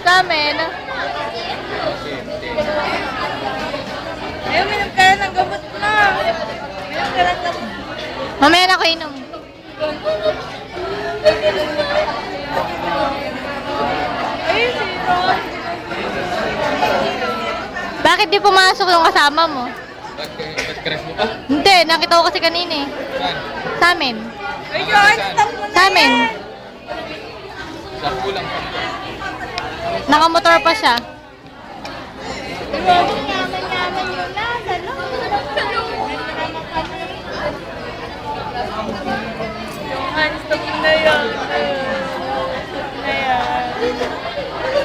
sa amin. Ayaw, minum ka ng gamot na. Minum ka ng gamot. Mamaya na ko inom. Ay, si Ron. Bakit di pumasok yung kasama mo? Ba't crush mo pa? Hindi, nakita ko kasi kanina eh. Saan? Sa amin. Ay, yun, stop mo na Sa amin. yan. Sa kulang pa. Nakamotor pa siya. Yaman-yaman yun na. Johan, stop mo na yan. Stop na yan.